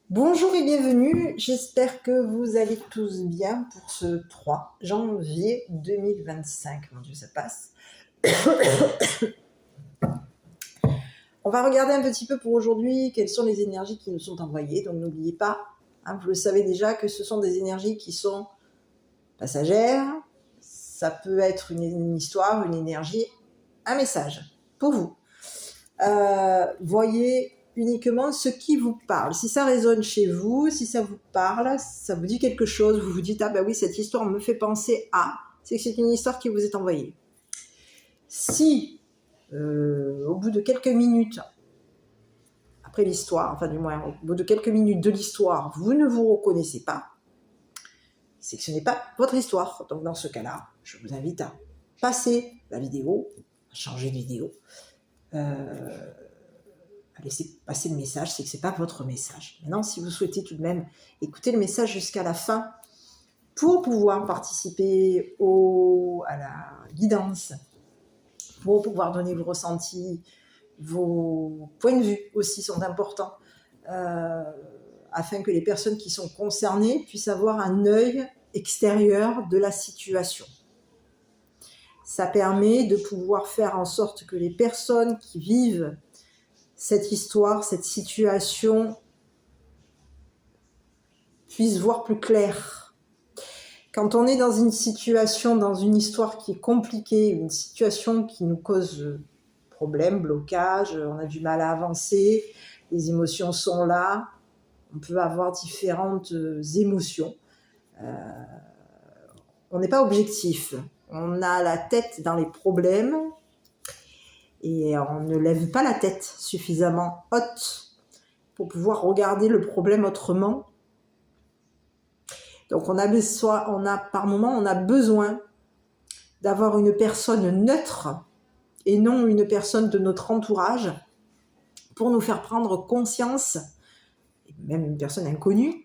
Bonjour et bienvenue, j'espère que vous allez tous bien pour ce 3 janvier 2025. Mon Dieu, ça passe. On va regarder un petit peu pour aujourd'hui quelles sont les énergies qui nous sont envoyées. Donc n'oubliez pas, vous le savez déjà, que ce sont des énergies qui sont passagères. Ça peut être une histoire, une énergie, un message pour vous. Voyez uniquement ce qui vous parle. Si ça résonne chez vous, si ça vous parle, ça vous dit quelque chose, vous vous dites « Ah ben oui, cette histoire me fait penser à », c'est que c'est une histoire qui vous est envoyée. Si, au bout de quelques minutes, après l'histoire, enfin du moins au bout de quelques minutes de l'histoire, vous ne vous reconnaissez pas, c'est que ce n'est pas votre histoire. Donc dans ce cas-là, je vous invite à passer la vidéo, à changer de vidéo, à laisser passer le message, c'est que ce n'est pas votre message. Maintenant, si vous souhaitez tout de même écouter le message jusqu'à la fin pour pouvoir participer à la guidance, pour pouvoir donner vos ressentis, vos points de vue aussi sont importants, afin que les personnes qui sont concernées puissent avoir un œil extérieur de la situation. Ça permet de pouvoir faire en sorte que les personnes qui vivent cette histoire, cette situation, puisse voir plus clair. Quand on est dans une situation, dans une histoire qui est compliquée, une situation qui nous cause problème, blocage, on a du mal à avancer, les émotions sont là, on peut avoir différentes émotions. On n'est pas objectif, on a la tête dans les problèmes, et on ne lève pas la tête suffisamment haute pour pouvoir regarder le problème autrement. Donc par moment, on a besoin d'avoir une personne neutre et non une personne de notre entourage pour nous faire prendre conscience, même une personne inconnue,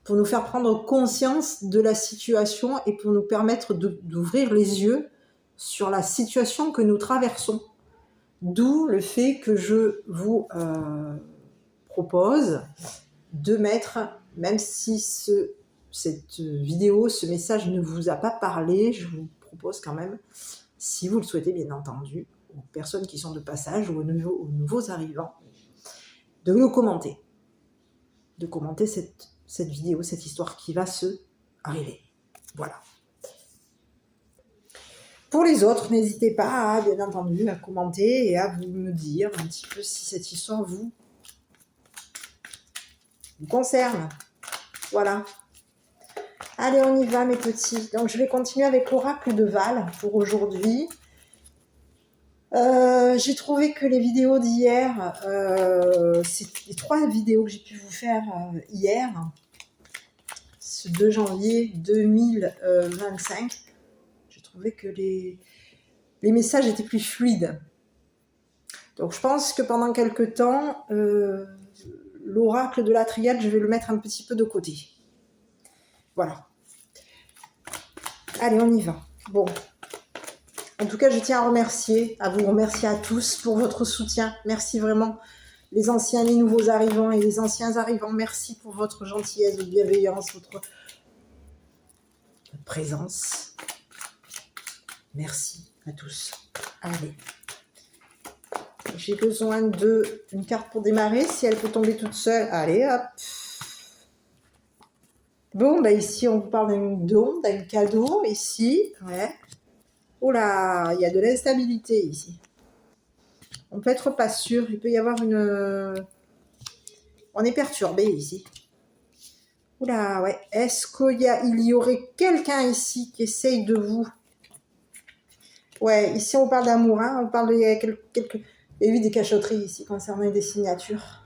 pour nous faire prendre conscience de la situation et pour nous permettre d'ouvrir les yeux sur la situation que nous traversons. D'où le fait que je vous propose de mettre, même si cette vidéo, ce message ne vous a pas parlé, je vous propose quand même, si vous le souhaitez bien entendu, aux personnes qui sont de passage ou aux nouveaux arrivants, de le commenter. De commenter cette vidéo, cette histoire qui va se arriver. Voilà. Pour les autres, n'hésitez pas, bien entendu, à commenter et à vous me dire un petit peu si cette histoire vous concerne. Voilà. Allez, on y va, mes petits. Donc, je vais continuer avec l'oracle de Val pour aujourd'hui. J'ai trouvé que les vidéos d'hier, c'est les 3 vidéos que j'ai pu vous faire hier, ce 2 janvier 2025, j'ai trouvé que les messages étaient plus fluides. Donc, je pense que pendant quelques temps, l'oracle de la triade, je vais le mettre un petit peu de côté. Voilà. Allez, on y va. Bon. En tout cas, je tiens à vous remercier à tous pour votre soutien. Merci vraiment, les anciens, les nouveaux arrivants et les anciens arrivants. Merci pour votre gentillesse, votre bienveillance, votre présence. Merci à tous. Allez. J'ai besoin d'une carte pour démarrer, si elle peut tomber toute seule. Allez, hop. Bon, ici, on vous parle d'un don, d'un cadeau, ici. Ouais. Oh là, il y a de l'instabilité ici. On peut être pas sûr, il peut y avoir on est perturbé ici. Oula, ouais. Est-ce qu'il y aurait quelqu'un ici qui essaye de vous... Ouais, ici on parle d'amour, on parle de... Il y a eu des cachotteries ici concernant des signatures.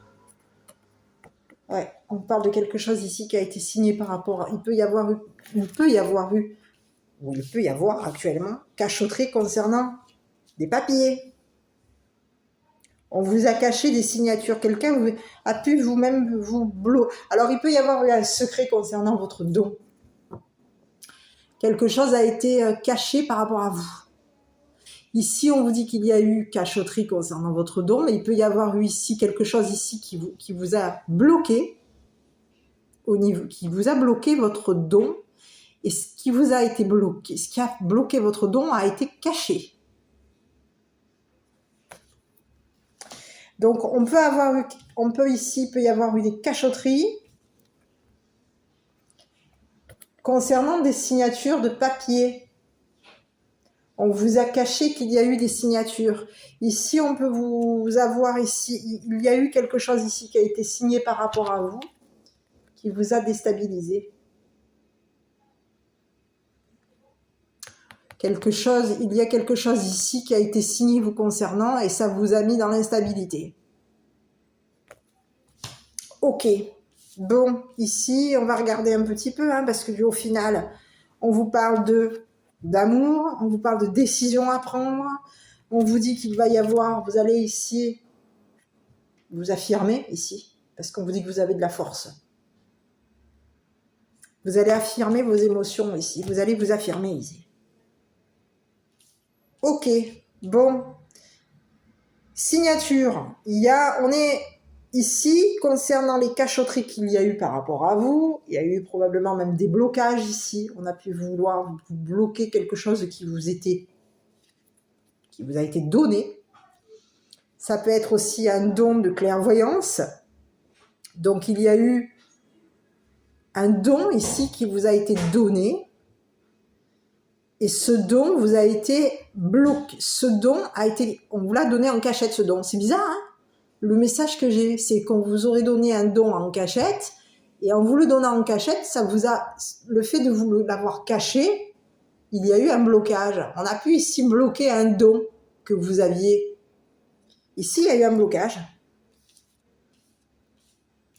Ouais, on parle de quelque chose ici qui a été signé par rapport... Il peut y avoir actuellement cachotterie concernant des papiers. On vous a caché des signatures. Quelqu'un a pu vous-même vous bloquer. Alors, il peut y avoir eu un secret concernant votre don. Quelque chose a été caché par rapport à vous. Ici, on vous dit qu'il y a eu cachotterie concernant votre don, mais il peut y avoir eu ici quelque chose ici qui vous a bloqué. au niveau, qui vous a bloqué votre don, et ce qui vous a été bloqué, ce qui a bloqué votre don a été caché. Donc on peut ici, il peut y avoir eu des cachotteries concernant des signatures de papier. On vous a caché qu'il y a eu des signatures. Ici, on peut vous avoir ici, il y a eu quelque chose ici qui a été signé par rapport à vous, qui vous a déstabilisé. Il y a quelque chose ici qui a été signé vous concernant et ça vous a mis dans l'instabilité. Ok. Bon, ici, on va regarder un petit peu, hein, parce que au final, on vous parle d'amour, on vous parle de décision à prendre, on vous dit qu'il va y avoir, vous allez ici vous affirmer, ici, parce qu'on vous dit que vous avez de la force. Vous allez affirmer vos émotions ici, vous allez vous affirmer ici. Ok, bon. Signature, on est ici, concernant les cachotteries qu'il y a eu par rapport à vous, il y a eu probablement même des blocages ici. On a pu vouloir vous bloquer quelque chose qui vous a été donné. Ça peut être aussi un don de clairvoyance. Donc il y a eu un don ici qui vous a été donné. Et ce don vous a été bloqué. On vous l'a donné en cachette, ce don. C'est bizarre, hein? Le message que j'ai, c'est qu'on vous aurait donné un don en cachette, et en vous le donnant en cachette, le fait de vous l'avoir caché, il y a eu un blocage. On a pu ici bloquer un don que vous aviez. Ici, il y a eu un blocage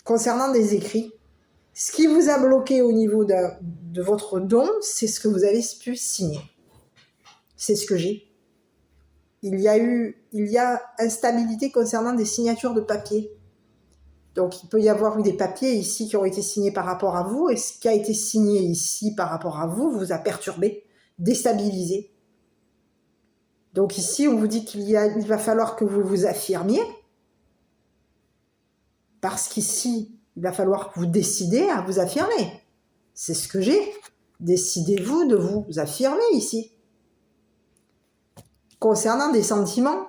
concernant des écrits. Ce qui vous a bloqué au niveau de votre don, c'est ce que vous avez pu signer. C'est ce que j'ai. Il y a instabilité concernant des signatures de papier. Donc, il peut y avoir eu des papiers ici qui ont été signés par rapport à vous, et ce qui a été signé ici par rapport à vous vous a perturbé, déstabilisé. Donc ici, on vous dit qu'il va falloir que vous vous affirmiez, parce qu'ici, il va falloir que vous décidez à vous affirmer. C'est ce que j'ai. Décidez-vous de vous affirmer ici. Concernant des sentiments,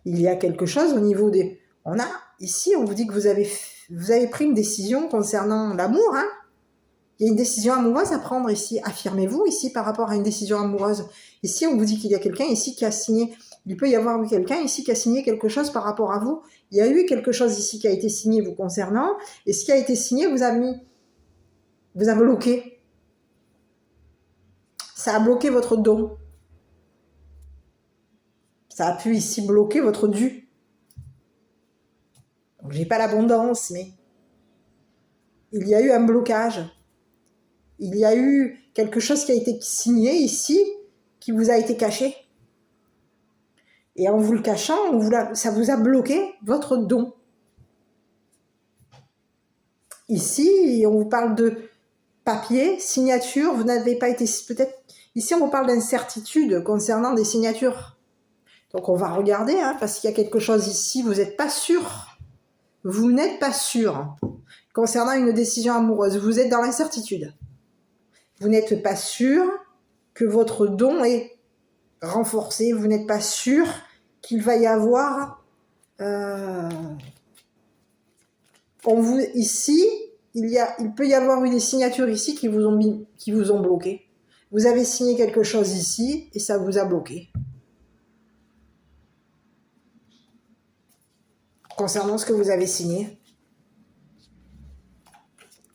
il y a quelque chose au niveau des... Ici, on vous dit que vous avez pris une décision concernant l'amour. Hein. Il y a une décision amoureuse à prendre ici. Affirmez-vous ici par rapport à une décision amoureuse. Ici, on vous dit qu'il y a quelqu'un ici qui a signé. Il peut y avoir eu quelqu'un ici qui a signé quelque chose par rapport à vous. Il y a eu quelque chose ici qui a été signé vous concernant. Et ce qui a été signé vous a bloqué. Ça a bloqué votre don. Ça a pu ici bloquer votre dû. Donc, j'ai pas l'abondance, mais il y a eu un blocage. Il y a eu quelque chose qui a été signé ici, qui vous a été caché. Et en vous le cachant, ça vous a bloqué votre don. Ici, on vous parle de papier, signature, vous n'avez pas été... Peut-être. Ici, on vous parle d'incertitude concernant des signatures. Donc, on va regarder, hein, parce qu'il y a quelque chose ici, vous n'êtes pas sûr. Vous n'êtes pas sûr concernant une décision amoureuse. Vous êtes dans l'incertitude. Vous n'êtes pas sûr que votre don est renforcé. Vous n'êtes pas sûr qu'il va y avoir... ici, il peut y avoir eu des signatures ici qui vous ont bloqué. Vous avez signé quelque chose ici et ça vous a bloqué. Concernant ce que vous avez signé,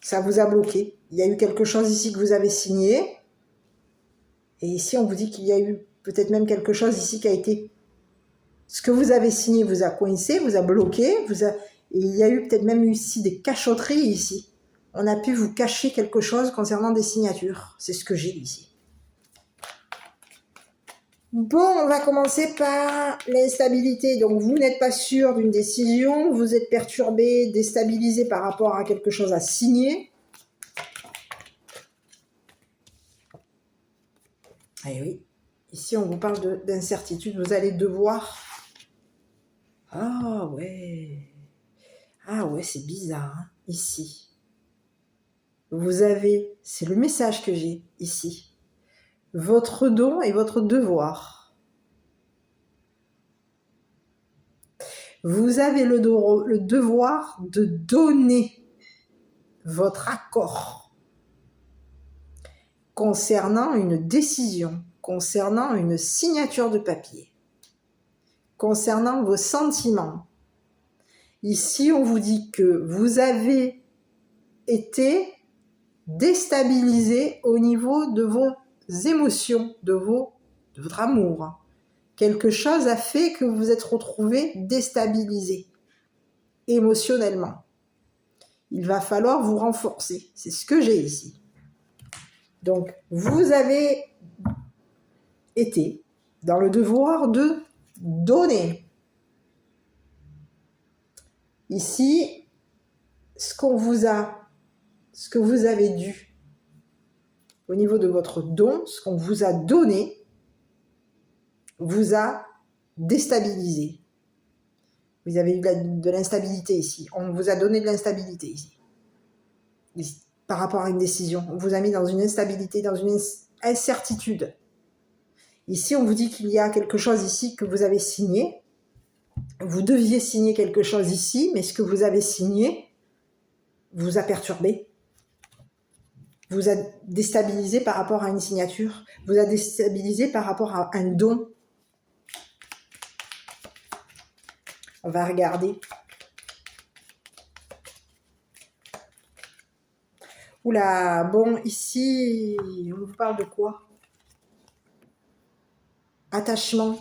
ça vous a bloqué. Il y a eu quelque chose ici que vous avez signé. Et ici, on vous dit qu'il y a eu peut-être même quelque chose ici qui a été... Ce que vous avez signé vous a coincé, vous a bloqué. Et il y a eu peut-être même ici des cachotteries ici. On a pu vous cacher quelque chose concernant des signatures. C'est ce que j'ai ici. Bon, on va commencer par l'instabilité. Donc, vous n'êtes pas sûr d'une décision, vous êtes perturbé, déstabilisé par rapport à quelque chose à signer. Eh oui, ici, on vous parle d'incertitude. Vous allez devoir... Ah, ouais. Ah ouais, c'est bizarre, hein, ici. Vous avez, c'est le message que j'ai ici, votre don et votre devoir. Vous avez le devoir de donner votre accord concernant une décision, concernant une signature de papier, concernant vos sentiments. Ici, on vous dit que vous avez été déstabilisé au niveau de vos émotions, de votre amour. Quelque chose a fait que vous vous êtes retrouvé déstabilisé émotionnellement. Il va falloir vous renforcer. C'est ce que j'ai ici. Donc, vous avez été dans le devoir de donner. Ici, ce que vous avez dû au niveau de votre don, ce qu'on vous a donné, vous a déstabilisé. Vous avez eu de l'instabilité ici. On vous a donné de l'instabilité ici. Par rapport à une décision. On vous a mis dans une instabilité, dans une incertitude. Ici, on vous dit qu'il y a quelque chose ici que vous avez signé. Vous deviez signer quelque chose ici, mais ce que vous avez signé vous a perturbé. Vous a déstabilisé par rapport à une signature. Vous a déstabilisé par rapport à un don. On va regarder. Oula, bon, ici, on vous parle de quoi? Attachement,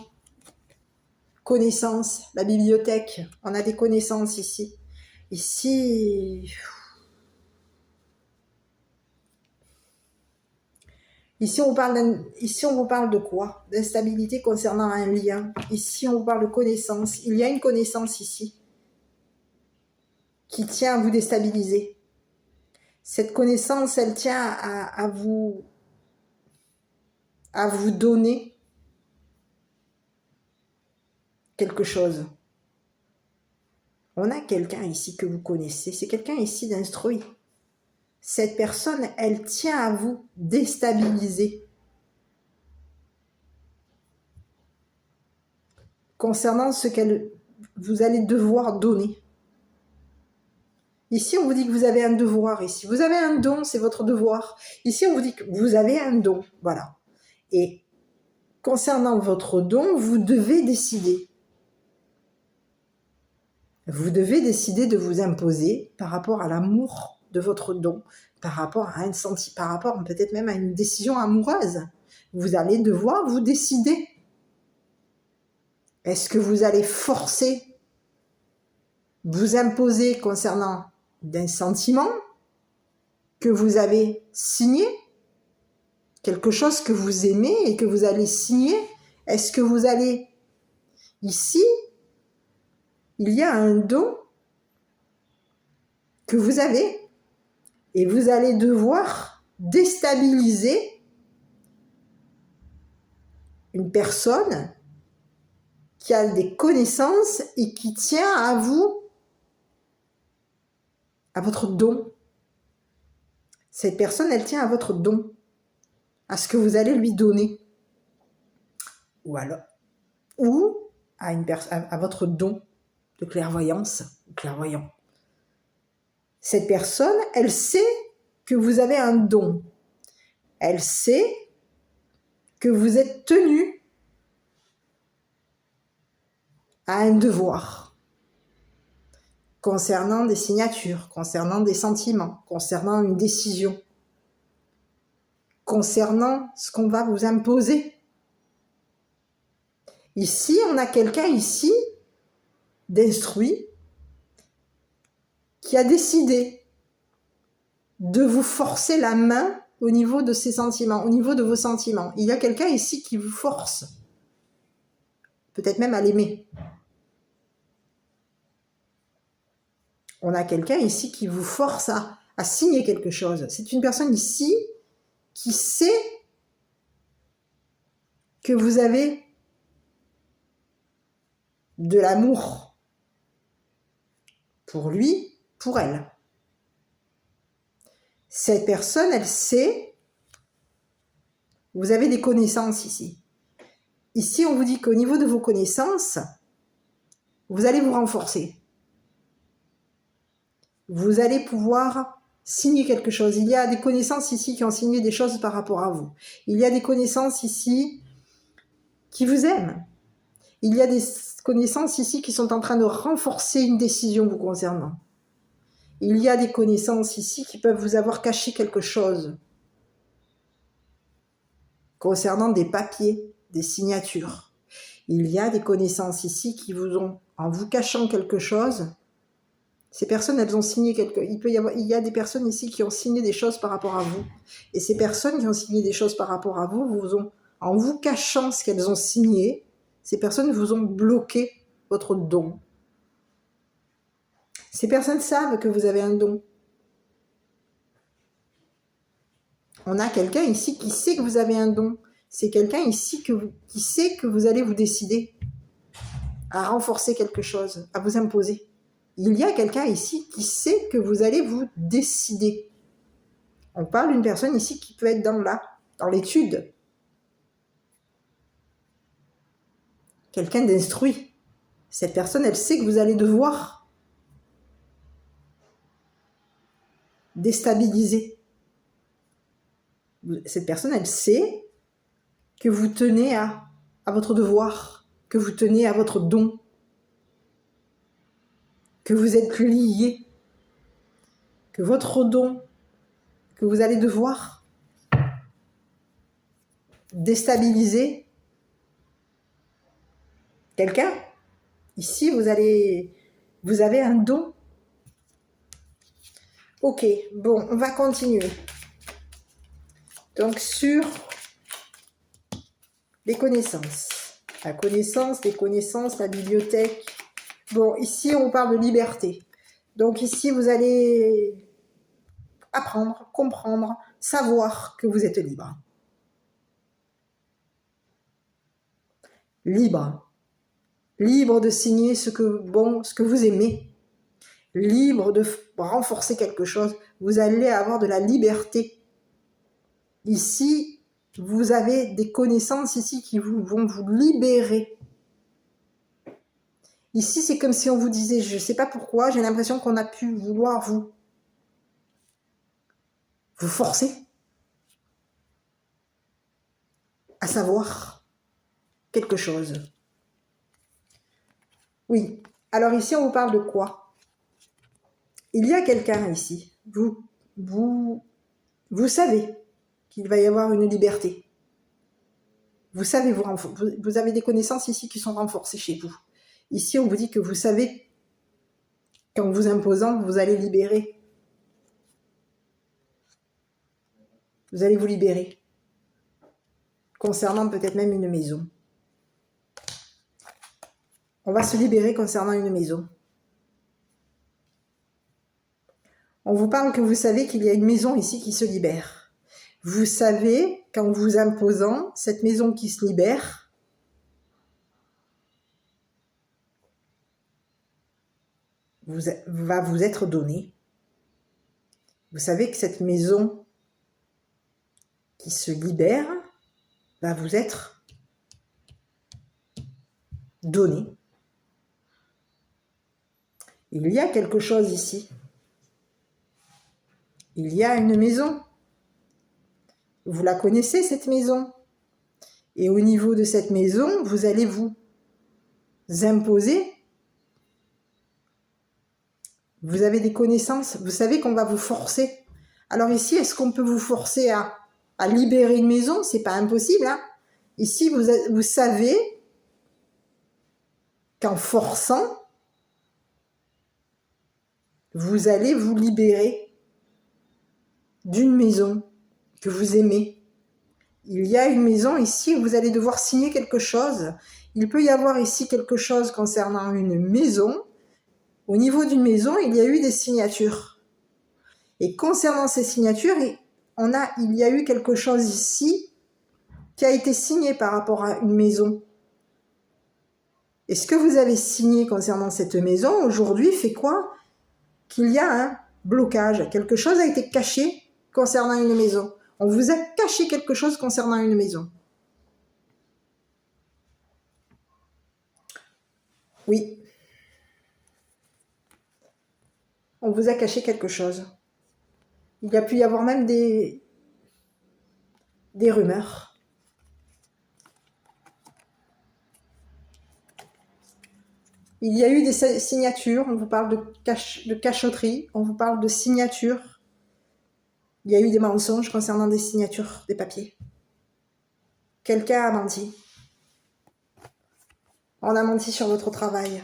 connaissance, la bibliothèque. On a des connaissances ici. Ici, on vous parle de quoi? D'instabilité concernant un lien. Ici, on vous parle de connaissance. Il y a une connaissance ici qui tient à vous déstabiliser. Cette connaissance, elle tient à vous donner quelque chose. On a quelqu'un ici que vous connaissez. C'est quelqu'un ici d'instruit. Cette personne, elle tient à vous déstabiliser. Concernant ce qu'elle vous allez devoir donner. Ici, on vous dit que vous avez un devoir. Ici, vous avez un don, c'est votre devoir. Ici, on vous dit que vous avez un don. Voilà. Et concernant votre don, vous devez décider. Vous devez décider de vous imposer par rapport à l'amour de votre don, par rapport à un sentiment, par rapport peut-être même à une décision amoureuse. Vous allez devoir vous décider. Est-ce que vous allez forcer, vous imposer concernant d'un sentiment que vous avez signé, quelque chose que vous aimez et que vous allez signer? Est-ce que vous allez, ici, il y a un don que vous avez et vous allez devoir déstabiliser une personne qui a des connaissances et qui tient à vous, à votre don. Cette personne, elle tient à votre don, à ce que vous allez lui donner. Ou à votre don de clairvoyance, clairvoyant. Cette personne, elle sait que vous avez un don. Elle sait que vous êtes tenu à un devoir concernant des signatures, concernant des sentiments, concernant une décision, concernant ce qu'on va vous imposer. Ici, on a quelqu'un ici d'instruit qui a décidé de vous forcer la main au niveau de ses sentiments, au niveau de vos sentiments. Il y a quelqu'un ici qui vous force, peut-être même à l'aimer. On a quelqu'un ici qui vous force à signer quelque chose. C'est une personne ici qui sait que vous avez de l'amour pour lui, pour elle. Cette personne, elle sait, vous avez des connaissances ici. Ici, on vous dit qu'au niveau de vos connaissances, vous allez vous renforcer. Vous allez pouvoir signer quelque chose. Il y a des connaissances ici qui ont signé des choses par rapport à vous. Il y a des connaissances ici qui vous aiment. Il y a des connaissances ici qui sont en train de renforcer une décision vous concernant. Il y a des connaissances ici qui peuvent vous avoir caché quelque chose concernant des papiers, des signatures. Il y a des connaissances ici qui vous ont, en vous cachant quelque chose, ces personnes, elles ont signé il y a des personnes ici qui ont signé des choses par rapport à vous. Et ces personnes qui ont signé des choses par rapport à vous, en vous cachant ce qu'elles ont signé, ces personnes vous ont bloqué votre don. Ces personnes savent que vous avez un don. On a quelqu'un ici qui sait que vous avez un don. C'est quelqu'un ici qui sait que vous allez vous décider à renforcer quelque chose, à vous imposer. Il y a quelqu'un ici qui sait que vous allez vous décider. On parle d'une personne ici qui peut être dans l'étude. Quelqu'un d'instruit. Cette personne, elle sait que vous allez devoir déstabiliser. Cette personne, elle sait que vous tenez à votre devoir, que vous tenez à votre don, que vous êtes lié, que votre don, que vous allez devoir déstabiliser quelqu'un. Ici, vous avez un don. Ok, bon, on va continuer. Donc, sur les connaissances. La connaissance, les connaissances, la bibliothèque. Bon, ici, on parle de liberté. Donc, ici, vous allez apprendre, comprendre, savoir que vous êtes libre. Libre. Libre de signer ce que vous aimez. Libre de renforcer quelque chose. Vous allez avoir de la liberté. Ici, vous avez des connaissances ici qui vont vous libérer. Ici, c'est comme si on vous disait, je ne sais pas pourquoi, j'ai l'impression qu'on a pu vouloir vous forcer à savoir quelque chose. Oui. Alors ici, on vous parle de quoi? Il y a quelqu'un ici. Vous savez qu'il va y avoir une liberté. Vous savez, vous avez des connaissances ici qui sont renforcées chez vous. Ici, on vous dit que vous savez qu'en vous imposant, vous allez libérer. Vous allez vous libérer. Concernant peut-être même une maison. On va se libérer concernant une maison. On vous parle que vous savez qu'il y a une maison ici qui se libère. Vous savez qu'en vous imposant, cette maison qui se libère, va vous être donnée. Vous savez que cette maison qui se libère va vous être donnée. Il y a quelque chose ici. Il y a une maison. Vous la connaissez, cette maison. Et au niveau de cette maison, vous allez vous imposer. Vous avez des connaissances. Vous savez qu'on va vous forcer. Alors ici, est-ce qu'on peut vous forcer à libérer une maison? C'est pas impossible. Hein? Ici, vous savez qu'en forçant, vous allez vous libérer d'une maison que vous aimez. Il y a une maison ici où vous allez devoir signer quelque chose. Il peut y avoir ici quelque chose concernant une maison. Au niveau d'une maison, il y a eu des signatures. Et concernant ces signatures, il y a eu quelque chose ici qui a été signé par rapport à une maison. Et ce que vous avez signé concernant cette maison, aujourd'hui, fait quoi? qu'il y a un blocage. Quelque chose a été caché concernant une maison. On vous a caché quelque chose concernant une maison. Oui. On vous a caché quelque chose. Il y a pu y avoir même des rumeurs. Il y a eu des signatures, on vous parle de cachotterie, on vous parle de signatures. Il y a eu des mensonges concernant des signatures, des papiers. Quelqu'un a menti. On a menti sur votre travail.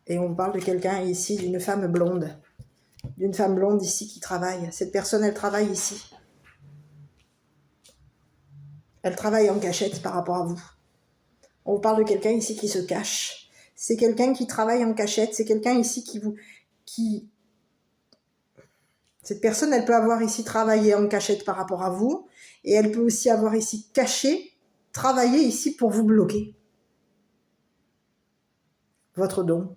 Et on vous parle de quelqu'un ici, d'une femme blonde. D'une femme blonde ici qui travaille. Cette personne, elle travaille ici. Elle travaille en cachette par rapport à vous. On vous parle de quelqu'un ici qui se cache. C'est quelqu'un qui travaille en cachette. C'est quelqu'un ici qui... Cette personne, elle peut avoir ici travaillé en cachette par rapport à vous. Et elle peut aussi avoir ici caché, travaillé ici pour vous bloquer. Votre don.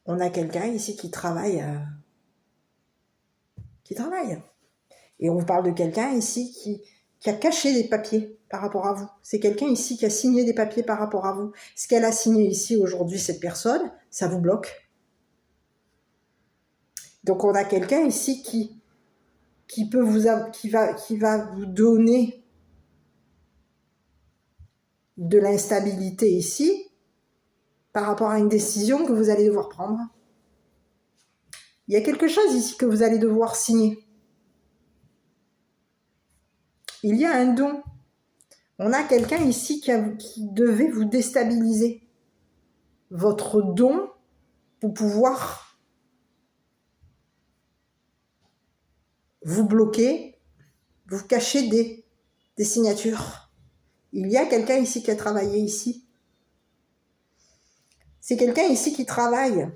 On a quelqu'un ici qui travaille. Et on vous parle de quelqu'un ici qui a caché des papiers par rapport à vous. C'est quelqu'un ici qui a signé des papiers par rapport à vous. Ce qu'elle a signé ici aujourd'hui, cette personne, ça vous bloque. Donc on a quelqu'un ici qui va vous donner de l'instabilité ici par rapport à une décision que vous allez devoir prendre. Il y a quelque chose ici que vous allez devoir signer. Il y a un don. On a quelqu'un ici qui devait vous déstabiliser. Votre don pour pouvoir vous bloquer, vous cacher des signatures. Il y a quelqu'un ici qui a travaillé ici. C'est quelqu'un ici qui travaille.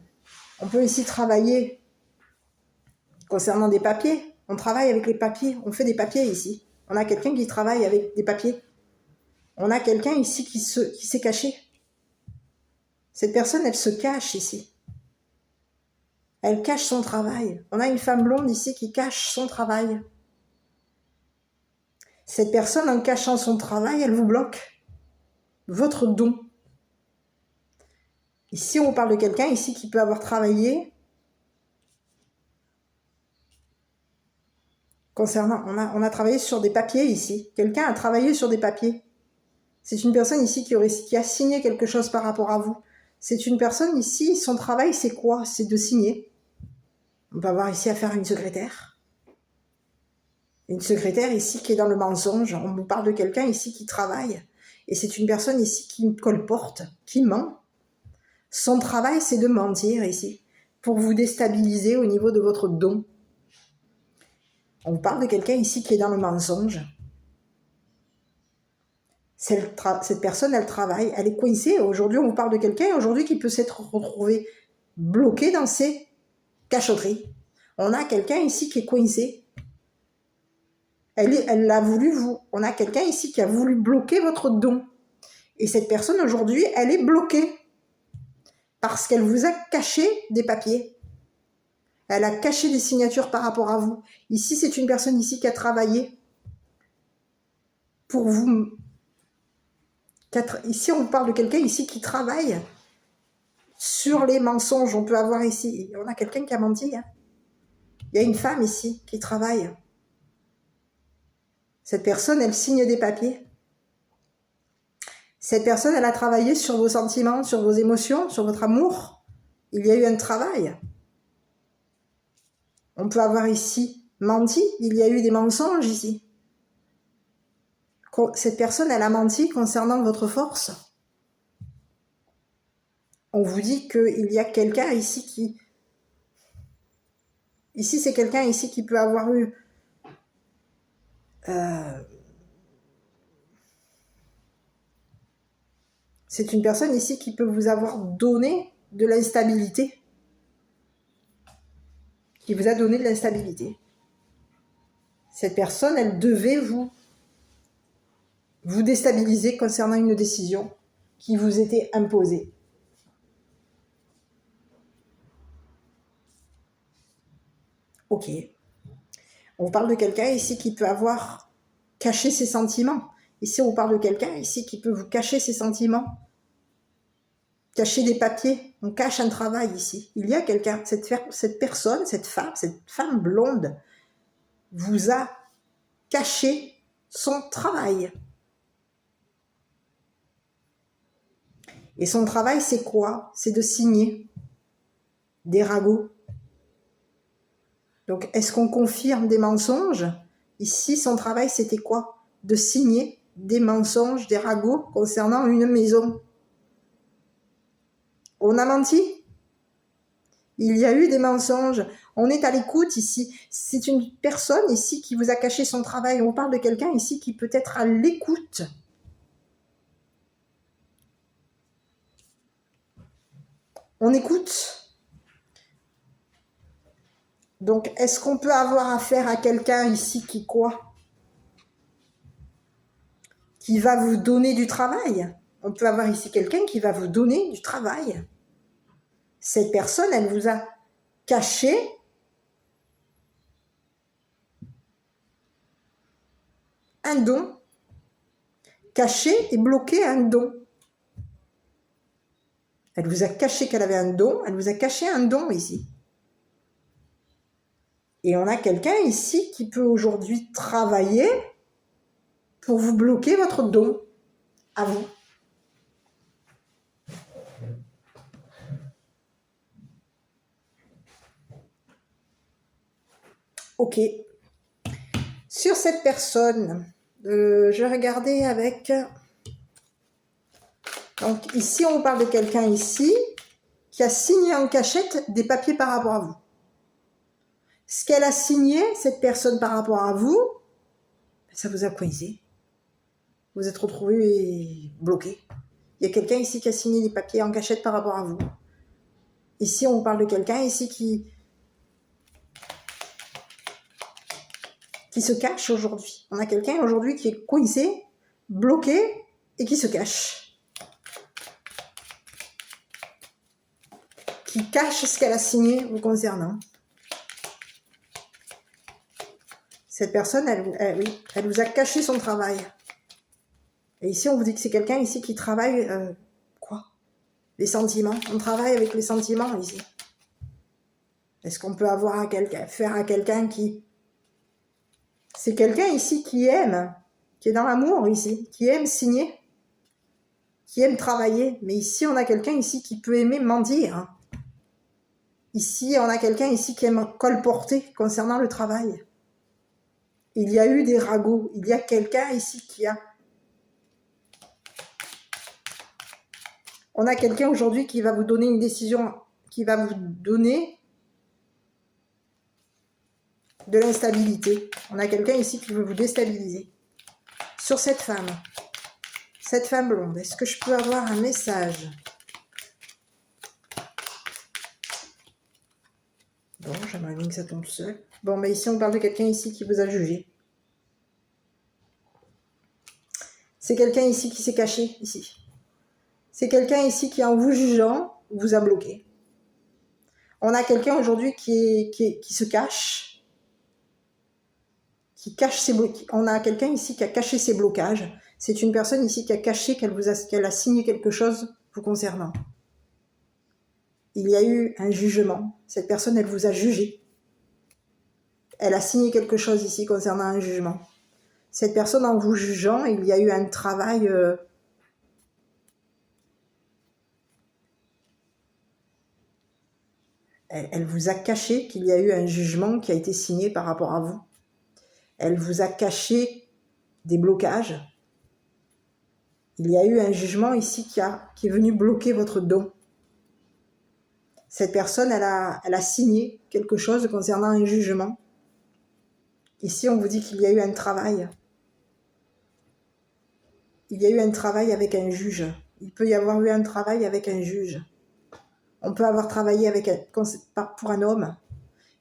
On peut ici travailler concernant des papiers. On travaille avec les papiers. On fait des papiers ici. On a quelqu'un qui travaille avec des papiers. On a quelqu'un ici qui s'est caché. Cette personne, elle se cache ici. Elle cache son travail. On a une femme blonde ici qui cache son travail. Cette personne, en cachant son travail, elle vous bloque votre don. Ici, on parle de quelqu'un ici qui peut avoir travaillé concernant... On a travaillé sur des papiers ici. Quelqu'un a travaillé sur des papiers. C'est une personne ici qui a signé quelque chose par rapport à vous. C'est une personne ici, son travail, c'est quoi? C'est de signer. On peut avoir ici affaire à une secrétaire. Une secrétaire ici qui est dans le mensonge. On vous parle de quelqu'un ici qui travaille. Et c'est une personne ici qui colporte, qui ment. Son travail, c'est de mentir ici, pour vous déstabiliser au niveau de votre don. On vous parle de quelqu'un ici qui est dans le mensonge. Cette personne, elle travaille, elle est coincée. Aujourd'hui, on vous parle de quelqu'un aujourd'hui qui peut s'être retrouvé bloqué dans ses cachotteries. On a quelqu'un ici qui est coincé. Elle l'a voulu vous. On a quelqu'un ici qui a voulu bloquer votre don. Et cette personne aujourd'hui, elle est bloquée. Parce qu'elle vous a caché des papiers. Elle a caché des signatures par rapport à vous. Ici, c'est une personne ici qui a travaillé pour vous. Ici, on parle de quelqu'un ici qui travaille sur les mensonges. On peut avoir ici, on a quelqu'un qui a menti. Hein. Il y a une femme ici qui travaille. Cette personne, elle signe des papiers. Cette personne, elle a travaillé sur vos sentiments, sur vos émotions, sur votre amour. Il y a eu un travail. On peut avoir ici menti. Il y a eu des mensonges ici. Cette personne, elle a menti concernant votre force. On vous dit qu'il y a quelqu'un ici qui... Ici, c'est quelqu'un ici qui peut avoir eu... C'est une personne ici qui peut vous avoir donné de l'instabilité. Qui vous a donné de l'instabilité. Cette personne, elle devait vous déstabiliser concernant une décision qui vous était imposée. Ok. On parle de quelqu'un ici qui peut avoir caché ses sentiments. Ici, on parle de quelqu'un ici qui peut vous cacher ses sentiments. Cacher des papiers. On cache un travail ici. Il y a quelqu'un, cette personne, cette femme blonde, vous a caché son travail. Et son travail, c'est quoi? C'est de signer des ragots. Donc, est-ce qu'on confirme des mensonges? Ici, son travail, c'était quoi? De signer des mensonges, des ragots concernant une maison. On a menti? Il y a eu des mensonges. On est à l'écoute ici. C'est une personne ici qui vous a caché son travail. On parle de quelqu'un ici qui peut être à l'écoute. On écoute. Donc, est-ce qu'on peut avoir affaire à quelqu'un ici qui quoi? Qui va vous donner du travail? On peut avoir ici quelqu'un qui va vous donner du travail. Cette personne, elle vous a caché un don. Caché et bloqué un don. Elle vous a caché qu'elle avait un don. Elle vous a caché un don ici. Et on a quelqu'un ici qui peut aujourd'hui travailler pour vous bloquer votre don à vous. Ok. Sur cette personne, je vais regarder avec... Donc ici, on parle de quelqu'un ici qui a signé en cachette des papiers par rapport à vous. Ce qu'elle a signé, cette personne par rapport à vous, ça vous a coincé. Vous êtes retrouvé bloqué. Il y a quelqu'un ici qui a signé des papiers en cachette par rapport à vous. Ici, on parle de quelqu'un ici qui se cache aujourd'hui. On a quelqu'un aujourd'hui qui est coincé, bloqué et qui se cache. Qui cache ce qu'elle a signé vous concernant. Cette personne, elle vous a caché son travail. Et ici, on vous dit que c'est quelqu'un ici qui travaille, quoi? Les sentiments. On travaille avec les sentiments ici. Est-ce qu'on peut avoir affaire à quelqu'un qui... C'est quelqu'un ici qui aime, qui est dans l'amour ici, qui aime signer, qui aime travailler. Mais ici, on a quelqu'un ici qui peut aimer mentir. Ici, on a quelqu'un ici qui aime colporter concernant le travail. Il y a eu des ragots. Il y a quelqu'un ici qui a... On a quelqu'un aujourd'hui qui va vous donner une décision, qui va vous donner de l'instabilité. On a quelqu'un ici qui veut vous déstabiliser. Sur cette femme blonde, est-ce que je peux avoir un message? Bon, j'aimerais bien que ça tombe seul. Bon, mais ici, on parle de quelqu'un ici qui vous a jugé. C'est quelqu'un ici qui s'est caché, ici. C'est quelqu'un ici qui, en vous jugeant, vous a bloqué. On a quelqu'un aujourd'hui qui se cache, qui cache ses blocages. On a quelqu'un ici qui a caché ses blocages. C'est une personne ici qui a caché qu'elle a signé quelque chose vous concernant. Il y a eu un jugement. Cette personne, elle vous a jugé. Elle a signé quelque chose ici concernant un jugement. Cette personne, en vous jugeant, il y a eu un travail... Elle vous a caché qu'il y a eu un jugement qui a été signé par rapport à vous. Elle vous a caché des blocages. Il y a eu un jugement ici qui est venu bloquer votre don. Cette personne, elle a signé quelque chose concernant un jugement. Ici, on vous dit qu'il y a eu un travail. Il y a eu un travail avec un juge. Il peut y avoir eu un travail avec un juge. On peut avoir travaillé pour un homme.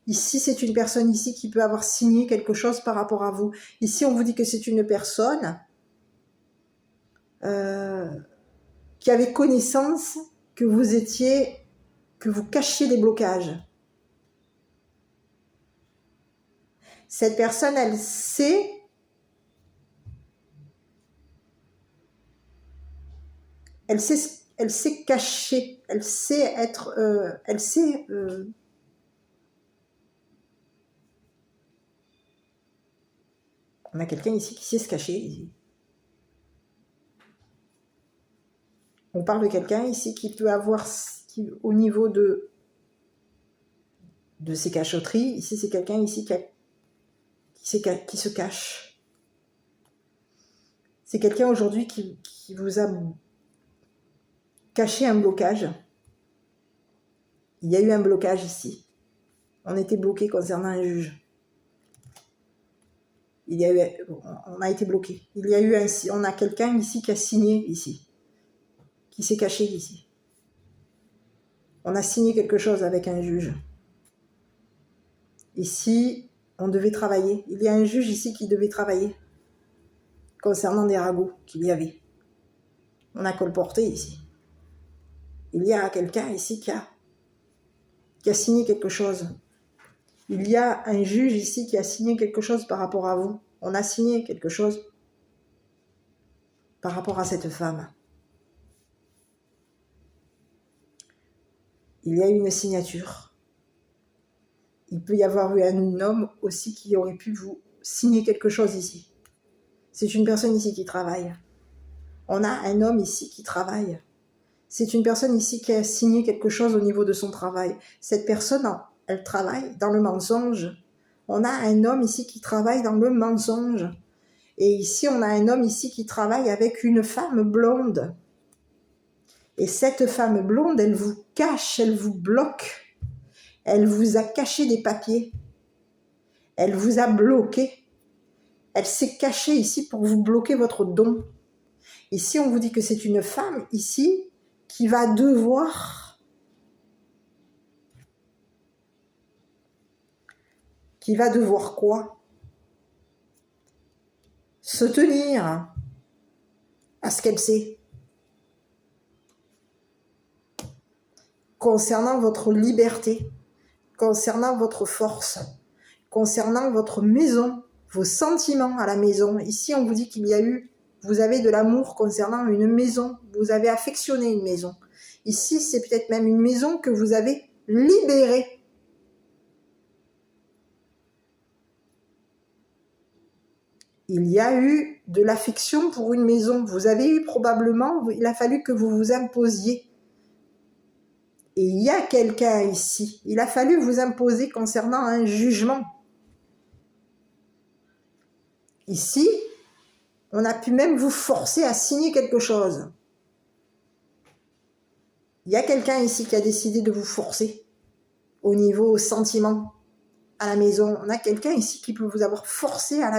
Ici, c'est une personne ici qui peut avoir signé quelque chose par rapport à vous. Ici, on vous dit que c'est une personne qui avait connaissance que vous cachiez des blocages. Cette personne, elle sait cacher, elle sait être, on a quelqu'un ici qui sait se cacher. On parle de quelqu'un ici qui peut avoir, au niveau de ses cachotteries, ici c'est quelqu'un ici qui se cache. C'est quelqu'un aujourd'hui qui vous a caché un blocage. Il y a eu un blocage ici. On était bloqué concernant un juge. On a été bloqué. On a quelqu'un ici qui a signé ici, qui s'est caché ici. On a signé quelque chose avec un juge. Ici, on devait travailler. Il y a un juge ici qui devait travailler concernant des ragots qu'il y avait. On a colporté ici. Il y a quelqu'un ici qui a signé quelque chose. Il y a un juge ici qui a signé quelque chose par rapport à vous. On a signé quelque chose par rapport à cette femme. Il y a eu une signature. Il peut y avoir eu un homme aussi qui aurait pu vous signer quelque chose ici. C'est une personne ici qui travaille. On a un homme ici qui travaille. C'est une personne ici qui a signé quelque chose au niveau de son travail. Cette personne, elle travaille dans le mensonge. On a un homme ici qui travaille dans le mensonge. Et ici, on a un homme ici qui travaille avec une femme blonde. Et cette femme blonde, elle vous cache, elle vous bloque. Elle vous a caché des papiers. Elle vous a bloqué. Elle s'est cachée ici pour vous bloquer votre don. Ici, on vous dit que c'est une femme ici qui va devoir quoi? Se tenir à ce qu'elle sait. Concernant votre liberté, concernant votre force, concernant votre maison, vos sentiments à la maison. Ici, on vous dit vous avez de l'amour concernant une maison, vous avez affectionné une maison. Ici, c'est peut-être même une maison que vous avez libérée. Il y a eu de l'affection pour une maison. Vous avez eu probablement, il a fallu que vous vous imposiez. Et il y a quelqu'un ici. Il a fallu vous imposer concernant un jugement. Ici, on a pu même vous forcer à signer quelque chose. Il y a quelqu'un ici qui a décidé de vous forcer au niveau sentiment à la maison. On a quelqu'un ici qui peut vous avoir forcé à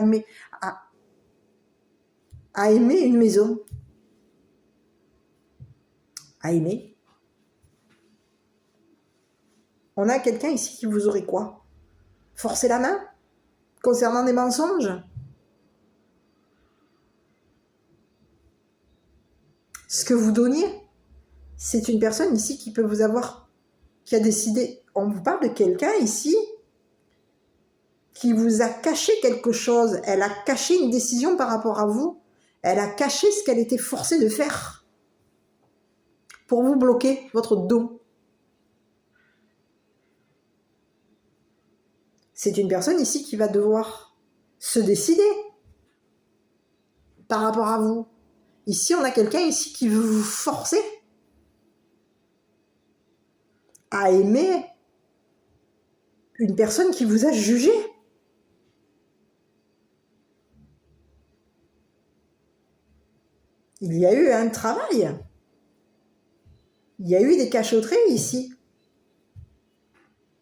aimer une maison. À aimer. On a quelqu'un ici qui vous aurait quoi? Forcé la main concernant des mensonges? Ce que vous donniez, c'est une personne ici qui peut vous avoir, qui a décidé, on vous parle de quelqu'un ici qui vous a caché quelque chose, elle a caché une décision par rapport à vous, elle a caché ce qu'elle était forcée de faire pour vous bloquer votre don. C'est une personne ici qui va devoir se décider par rapport à vous. Ici, on a quelqu'un ici qui veut vous forcer à aimer une personne qui vous a jugé. Il y a eu un travail. Il y a eu des cachotteries ici.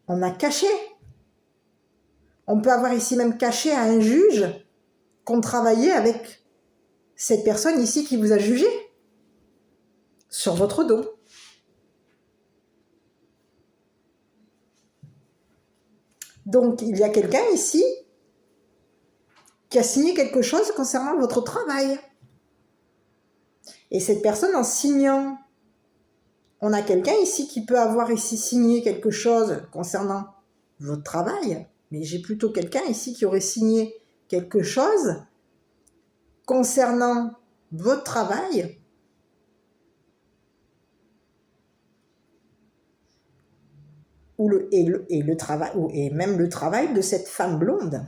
On a caché. On peut avoir ici même caché à un juge qu'on travaillait avec cette personne ici qui vous a jugé sur votre dos. Donc, il y a quelqu'un ici qui a signé quelque chose concernant votre travail. Et cette personne, en signant, on a quelqu'un ici qui peut avoir ici signé quelque chose concernant votre travail. mais j'ai plutôt quelqu'un ici qui aurait signé quelque chose concernant votre travail le travail, et même le travail de cette femme blonde.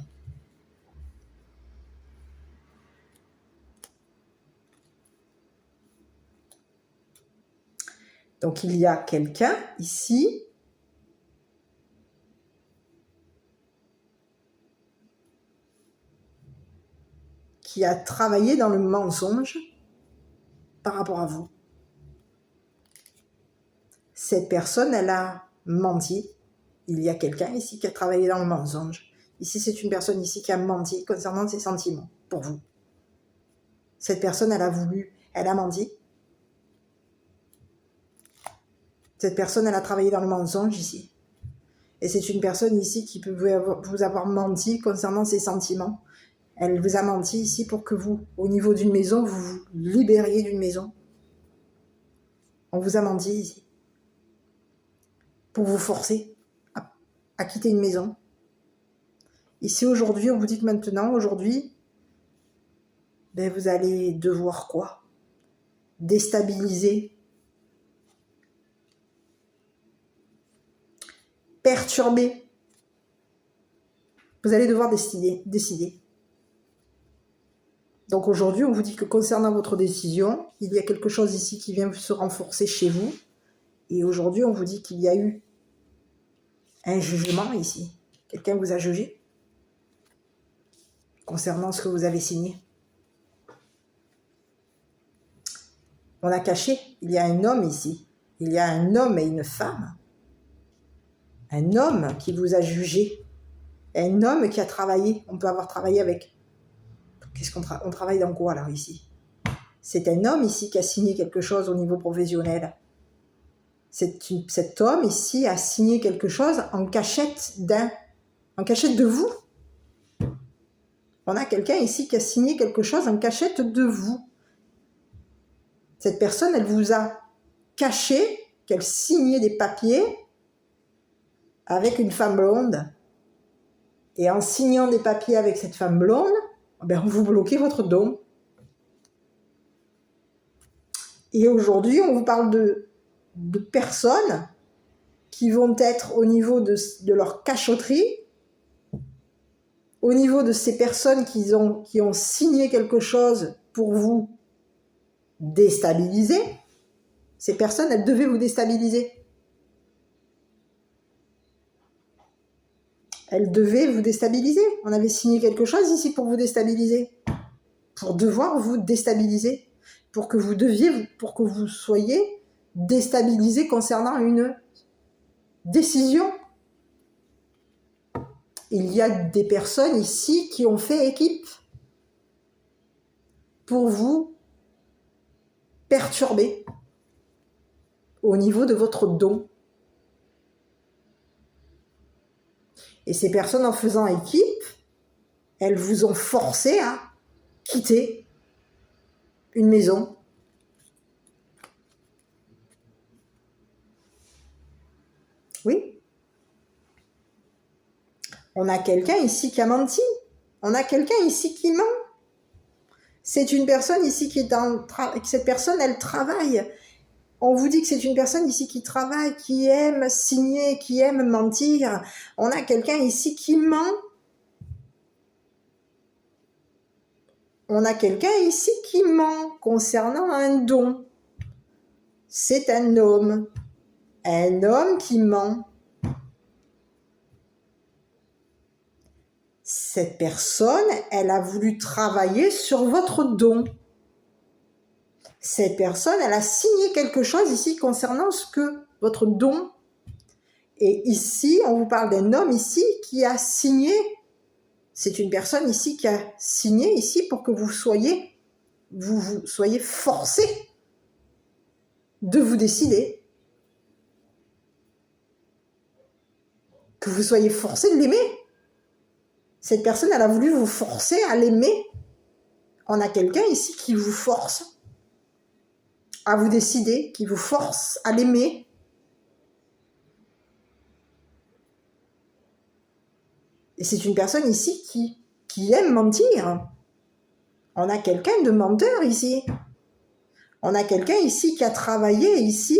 Donc il y a quelqu'un ici qui a travaillé dans le mensonge par rapport à vous. Cette personne, elle a menti. Il y a quelqu'un ici qui a travaillé dans le mensonge. Ici, c'est une personne ici qui a menti concernant ses sentiments pour vous. Cette personne, elle a menti. Cette personne, elle a travaillé dans le mensonge ici. Et c'est une personne ici qui peut vous avoir menti concernant ses sentiments. Elle vous a menti ici pour que vous, au niveau d'une maison, vous vous libériez d'une maison. On vous a menti ici. Pour vous forcer à quitter une maison. Ici, aujourd'hui, on vous dit que maintenant, aujourd'hui, vous allez devoir quoi? Déstabiliser. Perturber. Vous allez devoir décider. Donc aujourd'hui, on vous dit que concernant votre décision, il y a quelque chose ici qui vient se renforcer chez vous. Et aujourd'hui, on vous dit qu'il y a eu un jugement ici. Quelqu'un vous a jugé concernant ce que vous avez signé. On a caché, il y a un homme ici. Il y a un homme et une femme. Un homme qui vous a jugé. Un homme qui a travaillé. On peut avoir travaillé avec. On travaille dans quoi alors ici? C'est un homme ici qui a signé quelque chose au niveau professionnel. Cet homme ici a signé quelque chose en cachette de vous. On a quelqu'un ici qui a signé quelque chose en cachette de vous. Cette personne, elle vous a caché qu'elle signait des papiers avec une femme blonde. Et en signant des papiers avec cette femme blonde, vous bloquez votre don. Et aujourd'hui, on vous parle de personnes qui vont être au niveau de leur cachotterie, au niveau de ces personnes qui ont signé quelque chose pour vous déstabiliser. Ces personnes, elles devaient vous déstabiliser. Elles devaient vous déstabiliser. On avait signé quelque chose ici pour vous déstabiliser. Pour devoir vous déstabiliser. Pour que vous soyez déstabilisé concernant une décision. Il y a des personnes ici qui ont fait équipe pour vous perturber au niveau de votre don. Et ces personnes, en faisant équipe, elles vous ont forcé à quitter une maison. Oui. On a quelqu'un ici qui a menti. On a quelqu'un ici qui ment. C'est une personne ici qui est cette personne, elle travaille. On vous dit que c'est une personne ici qui travaille, qui aime signer, qui aime mentir. On a quelqu'un ici qui ment. On a quelqu'un ici qui ment concernant un don. C'est un homme qui ment. Cette personne, elle a voulu travailler sur votre don. Cette personne, elle a signé quelque chose ici concernant votre don. Et ici, on vous parle d'un homme ici qui a signé. C'est une personne ici qui a signé ici pour que vous soyez forcé de vous décider. Que vous soyez forcé de l'aimer. Cette personne, elle a voulu vous forcer à l'aimer. On a quelqu'un ici qui vous force à vous décider, qui vous force à l'aimer. Et c'est une personne ici qui aime mentir. On a quelqu'un de menteur ici. On a quelqu'un ici qui a travaillé ici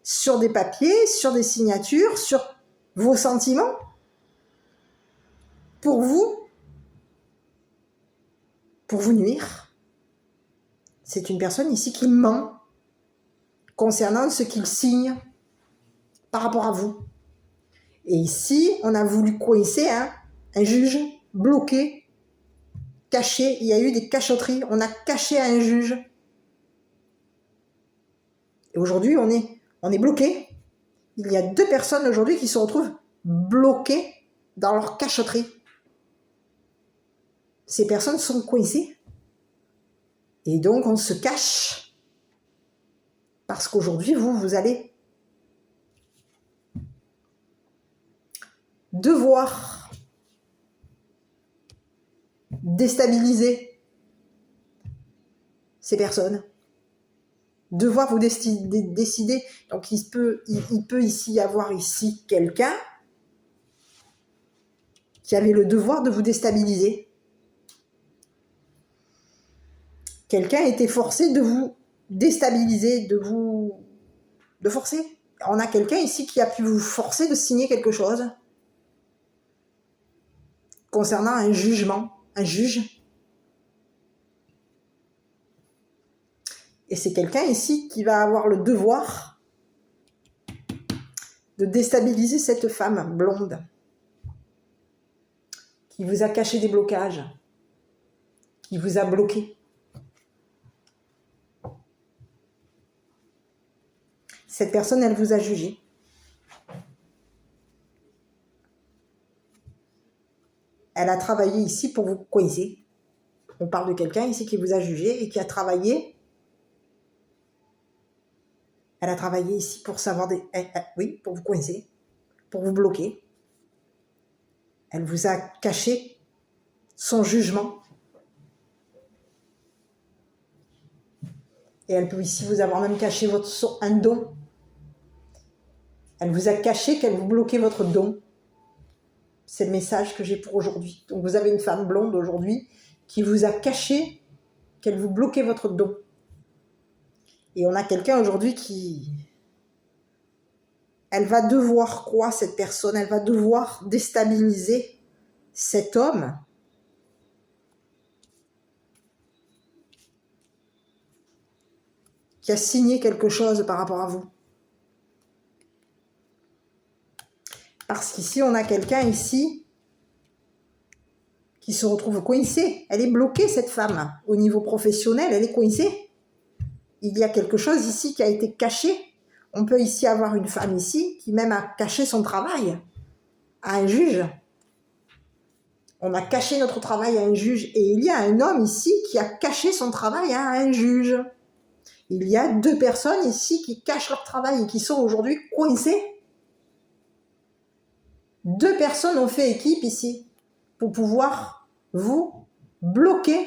sur des papiers, sur des signatures, sur vos sentiments. Pour vous nuire. C'est une personne ici qui ment concernant ce qu'il signe par rapport à vous. Et ici, on a voulu coincer un juge, bloqué, caché. Il y a eu des cachotteries. On a caché un juge. Et aujourd'hui, on est bloqué. Il y a 2 personnes aujourd'hui qui se retrouvent bloquées dans leur cachotterie. Ces personnes sont coincées. Et donc, on se cache. Parce qu'aujourd'hui, vous allez devoir déstabiliser ces personnes. Devoir vous décider. Donc, il peut ici y avoir ici quelqu'un qui avait le devoir de vous déstabiliser. Quelqu'un était forcé de vous déstabiliser, de forcer. On a quelqu'un ici qui a pu vous forcer de signer quelque chose concernant un jugement, un juge. Et c'est quelqu'un ici qui va avoir le devoir de déstabiliser cette femme blonde qui vous a caché des blocages, qui vous a bloqué. Cette personne, elle vous a jugé. Elle a travaillé ici pour vous coincer. On parle de quelqu'un ici qui vous a jugé et qui a travaillé. Elle a travaillé ici pour savoir oui, pour vous coincer, pour vous bloquer. Elle vous a caché son jugement. Et elle peut ici vous avoir même caché un don. Elle vous a caché qu'elle vous bloquait votre don. C'est le message que j'ai pour aujourd'hui. Donc vous avez une femme blonde aujourd'hui qui vous a caché qu'elle vous bloquait votre don. Et on a quelqu'un aujourd'hui qui... Elle va devoir quoi, cette personne? Elle va devoir déstabiliser cet homme qui a signé quelque chose par rapport à vous. Parce qu'ici, on a quelqu'un ici qui se retrouve coincé. Elle est bloquée, cette femme. Au niveau professionnel, elle est coincée. Il y a quelque chose ici qui a été caché. On peut ici avoir une femme ici qui même a caché son travail à un juge. On a caché notre travail à un juge. Et il y a un homme ici qui a caché son travail à un juge. Il y a 2 personnes ici qui cachent leur travail et qui sont aujourd'hui coincées. 2 personnes ont fait équipe ici pour pouvoir vous bloquer.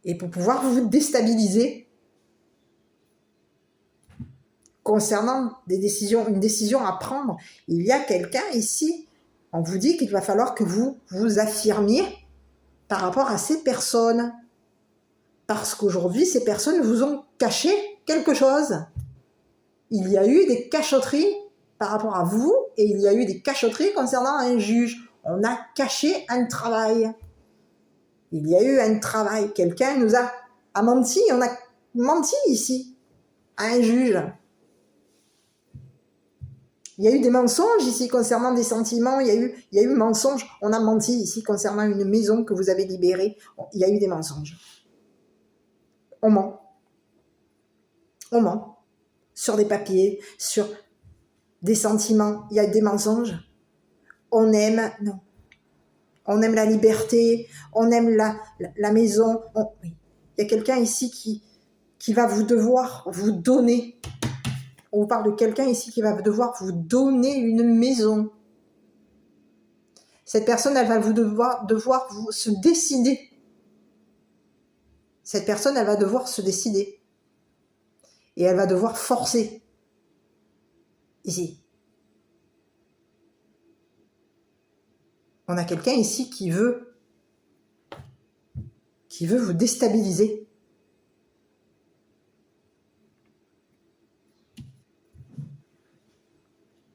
Et pour pouvoir vous déstabiliser concernant une décision à prendre. Il y a quelqu'un ici, on vous dit qu'il va falloir que vous vous affirmiez par rapport à ces personnes. Parce qu'aujourd'hui, ces personnes vous ont caché quelque chose. Il y a eu des cachotteries par rapport à vous et il y a eu des cachotteries concernant un juge. On a caché un travail. Il y a eu un travail. Quelqu'un nous a menti. On a menti ici à un juge. Il y a eu des mensonges ici concernant des sentiments. Il y a eu mensonges. On a menti ici concernant une maison que vous avez libérée. Il y a eu des mensonges. On ment. On ment. Sur des papiers, sur des sentiments. Il y a des mensonges. On aime, non. On aime la liberté. On aime la maison. Oui. Il y a quelqu'un ici qui va devoir vous donner. On vous parle de quelqu'un ici qui va devoir vous donner une maison. Cette personne, elle va devoir vous se décider Cette personne, elle va devoir se décider. Et elle va devoir forcer. Ici. On a quelqu'un ici qui veut vous déstabiliser.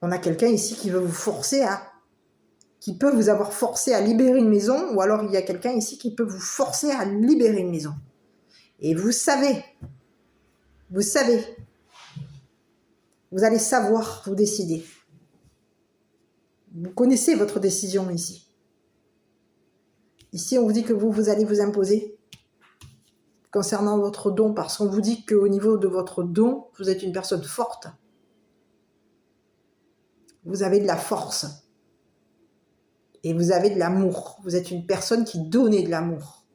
On a quelqu'un ici qui veut vous forcer qui peut vous avoir forcé à libérer une maison, ou alors il y a quelqu'un ici qui peut vous forcer à libérer une maison. Et vous savez, vous allez savoir vous décider. Vous connaissez votre décision ici. Ici, on vous dit que vous allez vous imposer concernant votre don, parce qu'on vous dit qu'au niveau de votre don, vous êtes une personne forte. Vous avez de la force. Et vous avez de l'amour. Vous êtes une personne qui donne de l'amour.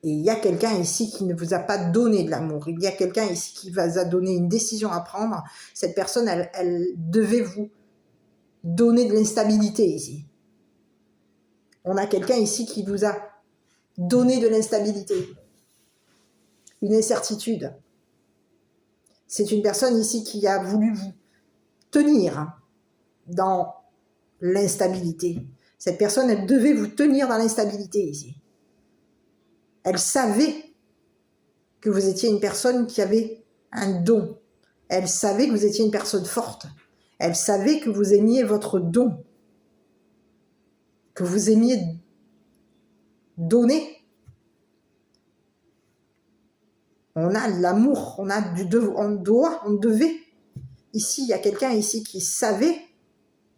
Et il y a quelqu'un ici qui ne vous a pas donné de l'amour. Il y a quelqu'un ici qui vous a donné une décision à prendre. Cette personne, elle devait vous donner de l'instabilité ici. On a quelqu'un ici qui vous a donné de l'instabilité. Une incertitude. C'est une personne ici qui a voulu vous tenir dans l'instabilité. Cette personne, elle devait vous tenir dans l'instabilité ici. Elle savait que vous étiez une personne qui avait un don. Elle savait que vous étiez une personne forte. Elle savait que vous aimiez votre don. Que vous aimiez donner. On a de l'amour, on a du devoir, on devait. Ici, il y a quelqu'un ici qui savait.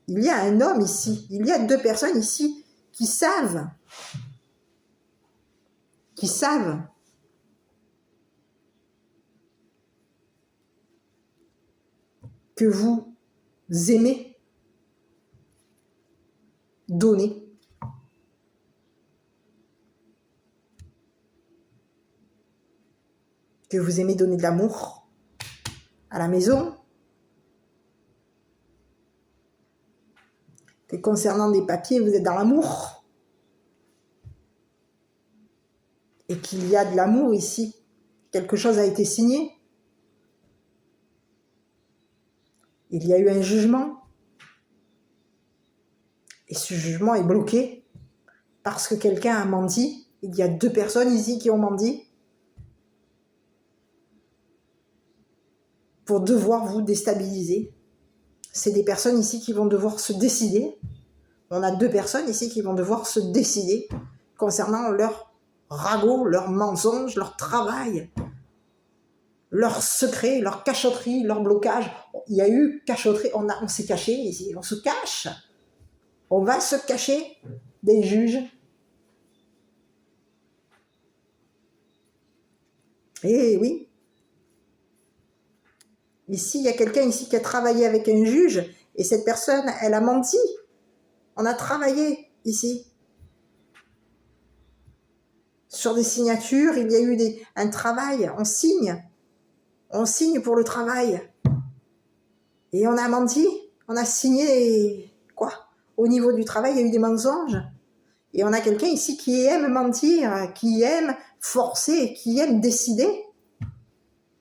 Il y a un homme ici. Il y a deux personnes ici qui savent. Qui savent. Que vous aimez donner. Que vous aimez donner de l'amour à la maison. Que concernant des papiers, vous êtes dans l'amour. Et qu'il y a de l'amour ici. Quelque chose a été signé. Il y a eu un jugement. Et ce jugement est bloqué parce que quelqu'un a menti. Il y a deux personnes ici qui ont menti pour devoir vous déstabiliser. C'est des personnes ici qui vont devoir se décider. On a deux personnes ici qui vont devoir se décider concernant leur ragot, leur mensonge, leur travail, leur secret, leur cachotterie, leur blocage. Il y a eu cachotterie, on s'est caché ici, on se cache. On va se cacher des juges. Eh oui. Ici, il y a quelqu'un ici qui a travaillé avec un juge et cette personne, elle a menti. On a travaillé ici. Sur des signatures, il y a eu un travail, on signe. On signe pour le travail. Et on a menti, on a signé, quoi? Au niveau du travail, il y a eu des mensonges. Et on a quelqu'un ici qui aime mentir, qui aime forcer, qui aime décider.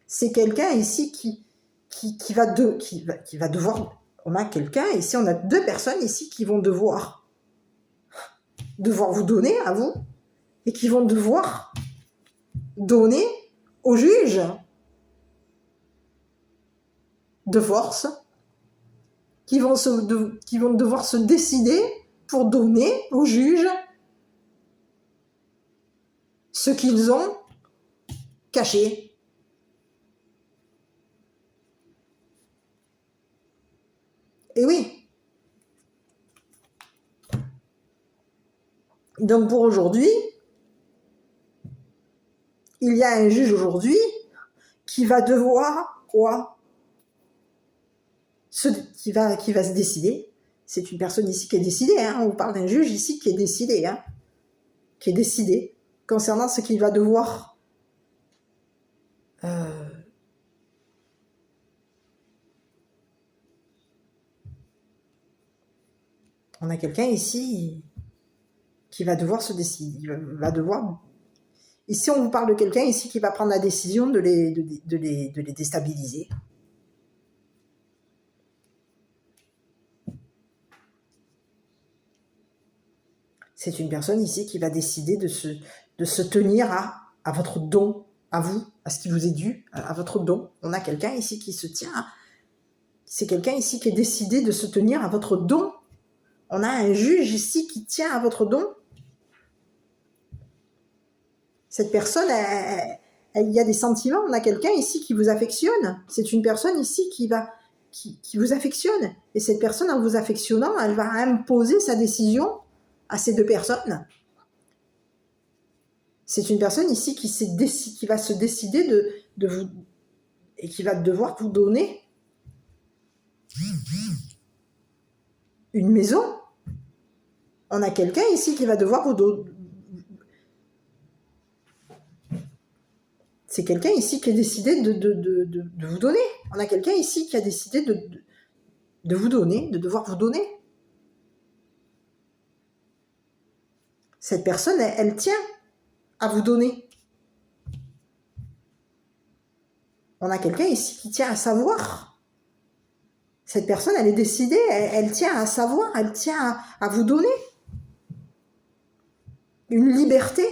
C'est quelqu'un ici qui va devoir... On a quelqu'un ici, on a deux personnes ici qui vont devoir vous donner à vous et qui vont devoir donner au juge de force, qui vont devoir se décider pour donner au juge ce qu'ils ont caché. Et oui. Donc pour aujourd'hui, il y a un juge aujourd'hui qui va devoir quoi? Qui va se décider. C'est une personne ici qui est décidée. On vous parle d'un juge ici qui est décidé. Qui est décidé concernant ce qu'il va devoir on a quelqu'un ici qui va devoir se décider. Il va devoir Ici, on vous parle de quelqu'un ici qui va prendre la décision de les déstabiliser. C'est une personne ici qui va décider de se tenir à votre don, à vous, à ce qui vous est dû, à votre don. On a quelqu'un ici qui se tient c'est quelqu'un ici qui est décidé de se tenir à votre don. On a un juge ici qui tient à votre don. Cette personne, il y a des sentiments. On a quelqu'un ici qui vous affectionne. C'est une personne ici qui vous affectionne. Et cette personne, en vous affectionnant, elle va imposer sa décision à ces deux personnes. C'est une personne ici qui va se décider de vous et qui va devoir vous donner une maison. On a quelqu'un ici qui va devoir vous donner. C'est quelqu'un ici qui a décidé de vous donner. On a quelqu'un ici qui a décidé de vous donner, de devoir vous donner. Cette personne, elle tient à vous donner. On a quelqu'un ici qui tient à savoir. Cette personne, elle est décidée, elle tient à savoir, elle tient à vous donner une liberté.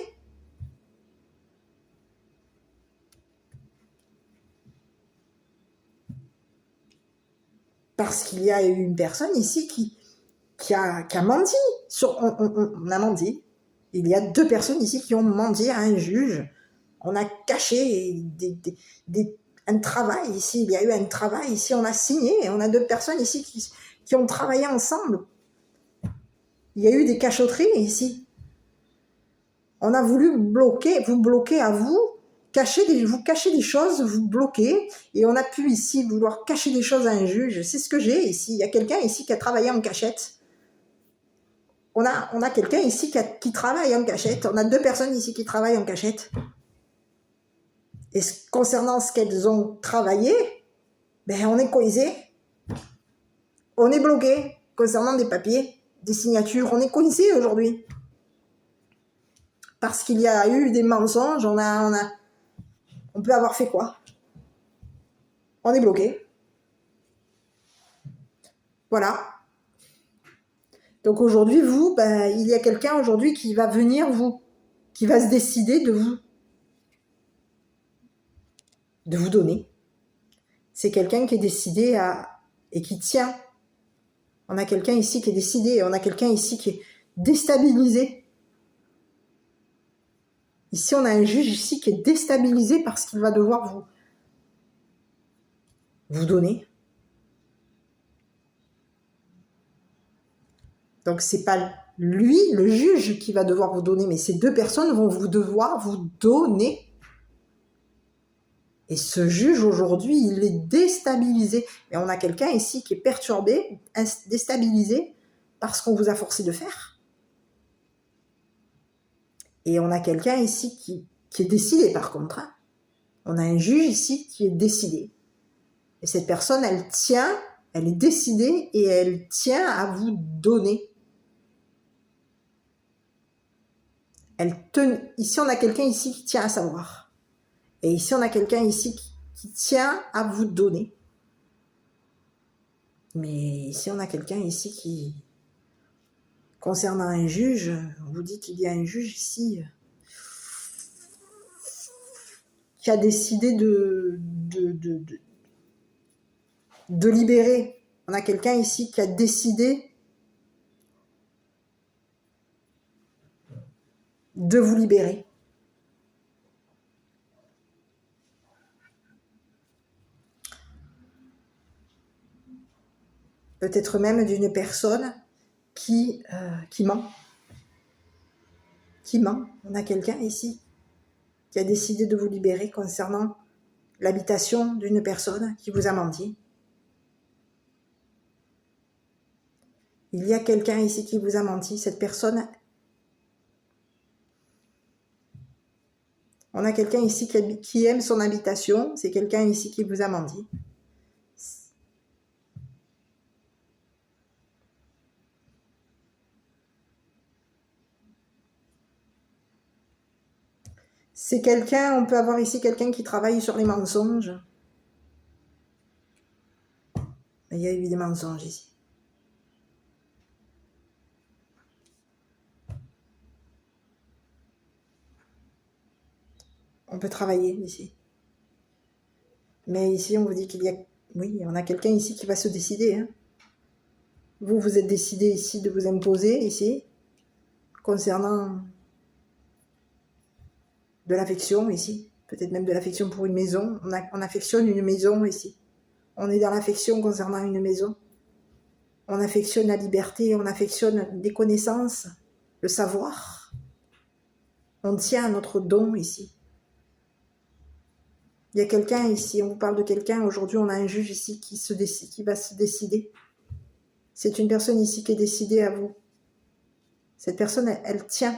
Parce qu'il y a une personne ici qui a menti. On a menti. Il y a deux personnes ici qui ont menti à un juge. On a caché un travail ici. Il y a eu un travail ici. On a signé. On a deux personnes ici qui ont travaillé ensemble. Il y a eu des cachotteries ici. On a voulu vous bloquer à vous, vous cacher des choses, vous bloquer. Et on a pu ici vouloir cacher des choses à un juge. C'est ce que j'ai ici. Il y a quelqu'un ici qui a travaillé en cachette. On a quelqu'un ici qui travaille en cachette. On a deux personnes ici qui travaillent en cachette. Et concernant ce qu'elles ont travaillé, on est coincé. On est bloqué. Concernant des papiers, des signatures, on est coincé aujourd'hui. Parce qu'il y a eu des mensonges, on peut avoir fait quoi? On est bloqué. Voilà. Donc aujourd'hui, il y a quelqu'un aujourd'hui qui va venir qui va se décider de vous donner. C'est quelqu'un qui est décidé et qui tient. On a quelqu'un ici qui est décidé, on a quelqu'un ici qui est déstabilisé. Ici, on a un juge ici qui est déstabilisé parce qu'il va devoir vous donner. Donc, c'est pas lui, le juge, qui va devoir vous donner, mais ces deux personnes vont devoir vous donner. Et ce juge, aujourd'hui, il est déstabilisé. Et on a quelqu'un ici qui est perturbé, déstabilisé, parce qu'on vous a forcé de faire. Et on a quelqu'un ici qui est décidé, par contre. On a un juge ici qui est décidé. Et cette personne, elle est décidée et elle tient à vous donner. Ici, on a quelqu'un ici qui tient à savoir. Et ici, on a quelqu'un ici qui tient à vous donner. Mais ici, on a quelqu'un ici concernant un juge, on vous dit qu'il y a un juge ici qui a décidé de libérer. On a quelqu'un ici qui a décidé de vous libérer. Peut-être même d'une personne qui ment. Qui ment. On a quelqu'un ici qui a décidé de vous libérer concernant l'habitation d'une personne qui vous a menti. Il y a quelqu'un ici qui vous a menti. Cette personne, on a quelqu'un ici qui aime son habitation. C'est quelqu'un ici qui vous a menti. C'est quelqu'un, on peut avoir ici quelqu'un qui travaille sur les mensonges. Il y a eu des mensonges ici. On peut travailler ici. Mais ici, on vous dit qu'il y a... Oui, on a quelqu'un ici qui va se décider. Hein. Vous, vous êtes décidé ici de vous imposer, ici, concernant de l'affection, ici. Peut-être même de l'affection pour une maison. On affectionne une maison, ici. On est dans l'affection concernant une maison. On affectionne la liberté, on affectionne les connaissances, le savoir. On tient à notre don, ici. Il y a quelqu'un ici, on vous parle de quelqu'un, aujourd'hui on a un juge ici qui va se décider. C'est une personne ici qui est décidée à vous. Cette personne, elle tient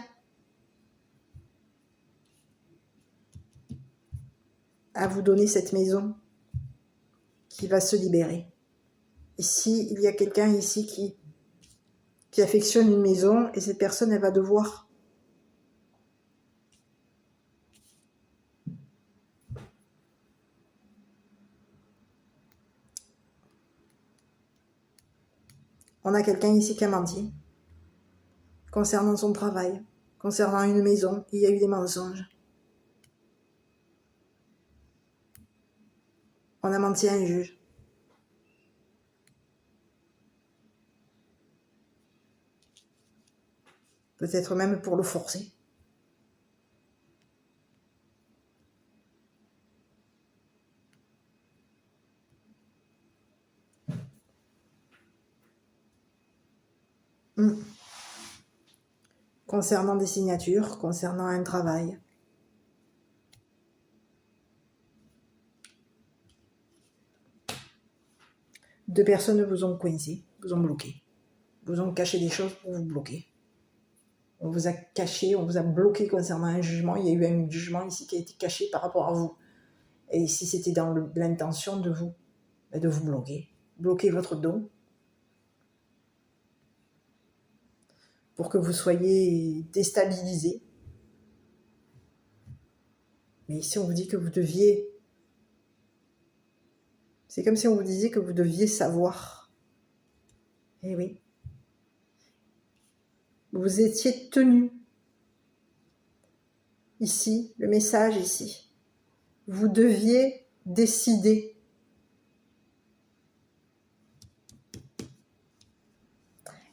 à vous donner cette maison qui va se libérer. Ici, il y a quelqu'un ici qui affectionne une maison et cette personne, elle va devoir on a quelqu'un ici qui a menti concernant son travail, concernant une maison, il y a eu des mensonges. On a menti à un juge. Peut-être même pour le forcer. Concernant des signatures, concernant un travail. Deux personnes vous ont coincé, vous ont bloqué. Vous ont caché des choses pour vous bloquer. On vous a caché, on vous a bloqué concernant un jugement. Il y a eu un jugement ici qui a été caché par rapport à vous. Et ici, c'était dans l'intention de vous bloquer. Bloquer votre don. Pour que vous soyez déstabilisé. Mais ici, on vous dit que vous deviez... C'est comme si on vous disait que vous deviez savoir. Eh oui. Vous étiez tenu. Ici, le message ici. Vous deviez décider.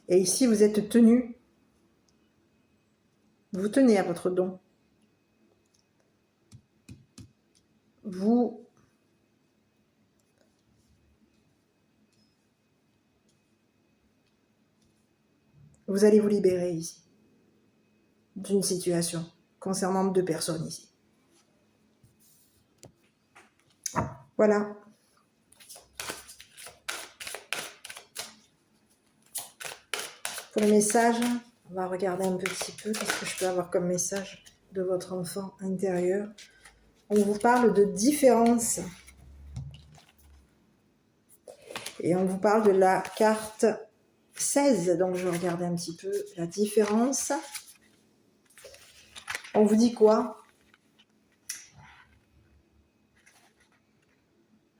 Et ici, vous êtes tenu. Vous tenez à votre don. Vous allez vous libérer ici d'une situation concernant deux personnes ici. Voilà. Pour le message, on va regarder un petit peu qu'est-ce que je peux avoir comme message de votre enfant intérieur. On vous parle de différence. Et on vous parle de la carte 16. Donc, je vais regarder un petit peu la différence. On vous dit quoi?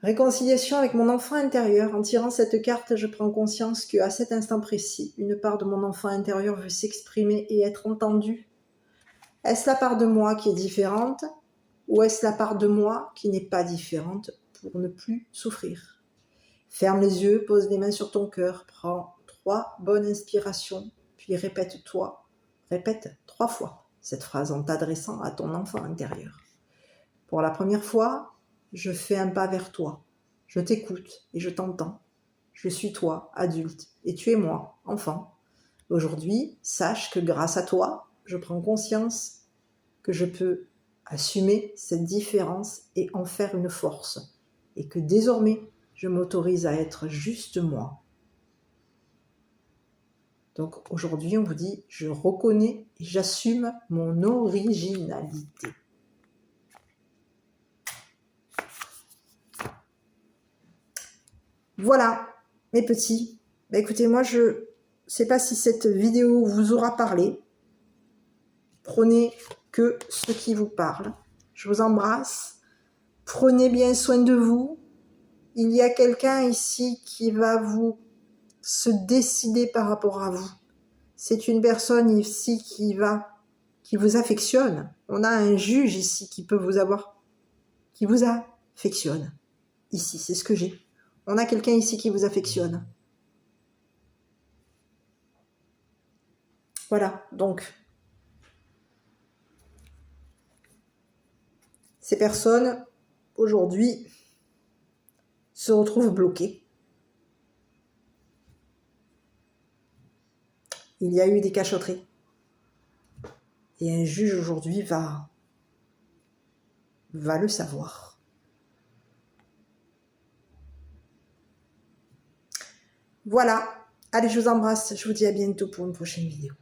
Réconciliation avec mon enfant intérieur. En tirant cette carte, je prends conscience qu'à cet instant précis, une part de mon enfant intérieur veut s'exprimer et être entendue. Est-ce la part de moi qui est différente ou est-ce la part de moi qui n'est pas différente pour ne plus souffrir? Ferme les yeux, pose les mains sur ton cœur, prends 3 bonnes inspirations, puis répète 3 fois cette phrase en t'adressant à ton enfant intérieur. Pour la première fois, je fais un pas vers toi. Je t'écoute et je t'entends. Je suis toi, adulte, et tu es moi, enfant. Aujourd'hui, sache que grâce à toi, je prends conscience que je peux assumer cette différence et en faire une force. Et que désormais, je m'autorise à être juste moi. Donc aujourd'hui, on vous dit, je reconnais et j'assume mon originalité. Voilà, mes petits. Écoutez, moi, je ne sais pas si cette vidéo vous aura parlé. Prenez que ce qui vous parle. Je vous embrasse. Prenez bien soin de vous. Il y a quelqu'un ici qui va se décider par rapport à vous. C'est une personne ici qui vous affectionne. On a un juge ici qui vous affectionne. Ici, c'est ce que j'ai. On a quelqu'un ici qui vous affectionne. Voilà, donc, ces personnes, aujourd'hui, se retrouvent bloquées. Il y a eu des cachotteries. Et un juge aujourd'hui va le savoir. Voilà. Allez, je vous embrasse. Je vous dis à bientôt pour une prochaine vidéo.